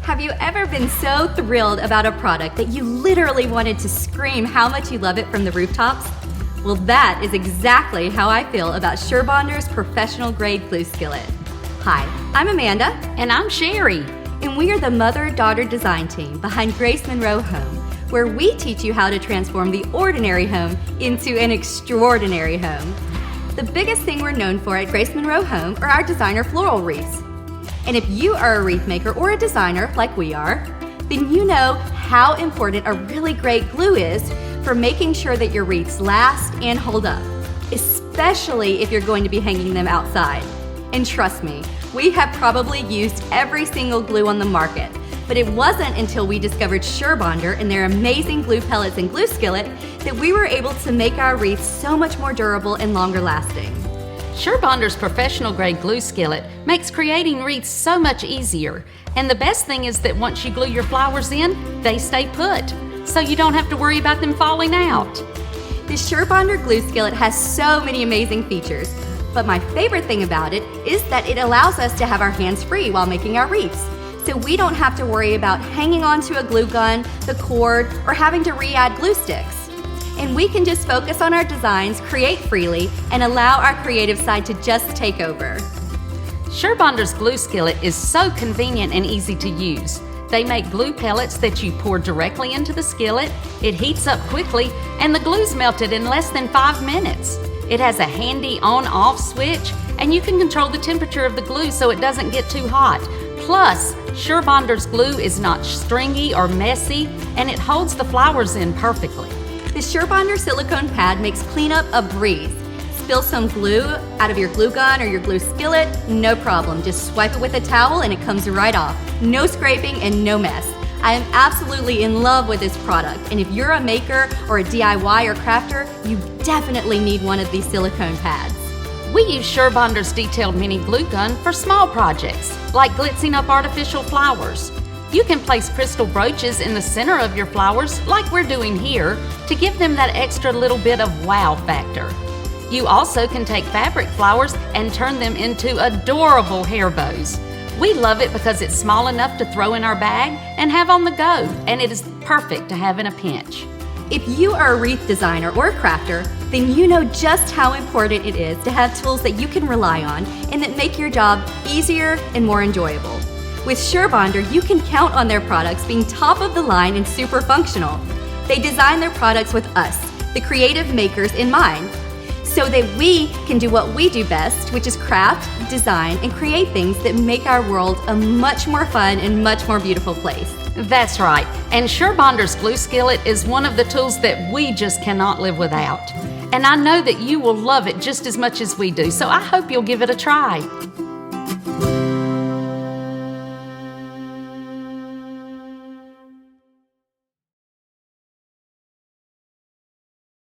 Have you ever been so thrilled about a product that you literally wanted to scream how much you love it from the rooftops? Well, that is exactly how I feel about Surebonder's professional grade glue skillet. Hi, I'm Amanda. And I'm Sherry. And we are the mother-daughter design team behind Grace Monroe Home, where we teach you how to transform the ordinary home into an extraordinary home. The biggest thing we're known for at Grace Monroe Home are our designer floral wreaths. And if you are a wreath maker or a designer like we are, then you know how important a really great glue is for making sure that your wreaths last and hold up, especially if you're going to be hanging them outside. And trust me, we have probably used every single glue on the market, but it wasn't until we discovered Surebonder and their amazing glue pellets and glue skillet that we were able to make our wreaths so much more durable and longer lasting. Surebonder's professional grade glue skillet makes creating wreaths so much easier. And the best thing is that once you glue your flowers in, they stay put, so you don't have to worry about them falling out. The Surebonder glue skillet has so many amazing features, but my favorite thing about it is that it allows us to have our hands free while making our wreaths. So we don't have to worry about hanging onto a glue gun, the cord, or having to re-add glue sticks. And we can just focus on our designs, create freely, and allow our creative side to just take over. Surebonder's glue skillet is so convenient and easy to use. They make glue pellets that you pour directly into the skillet, it heats up quickly, and the glue's melted in less than 5 minutes. It has a handy on-off switch, and you can control the temperature of the glue so it doesn't get too hot. Plus, Surebonder's glue is not stringy or messy, and it holds the flowers in perfectly. The Surebonder Silicone Pad makes cleanup a breeze. Spill some glue out of your glue gun or your glue skillet, no problem. Just swipe it with a towel and it comes right off. No scraping and no mess. I am absolutely in love with this product, and if you're a maker or a DIY or crafter, you definitely need one of these silicone pads. We use Surebonder's detailed mini glue gun for small projects, like glitzing up artificial flowers. You can place crystal brooches in the center of your flowers, like we're doing here, to give them that extra little bit of wow factor. You also can take fabric flowers and turn them into adorable hair bows. We love it because it's small enough to throw in our bag and have on the go, and it is perfect to have in a pinch. If you are a wreath designer or a crafter, then you know just how important it is to have tools that you can rely on and that make your job easier and more enjoyable. With Surebonder, you can count on their products being top of the line and super functional. They design their products with us, the creative makers, in mind, so that we can do what we do best, which is craft, design, and create things that make our world a much more fun and much more beautiful place. That's right, and Surebonder's glue skillet is one of the tools that we just cannot live without. And I know that you will love it just as much as we do, so I hope you'll give it a try.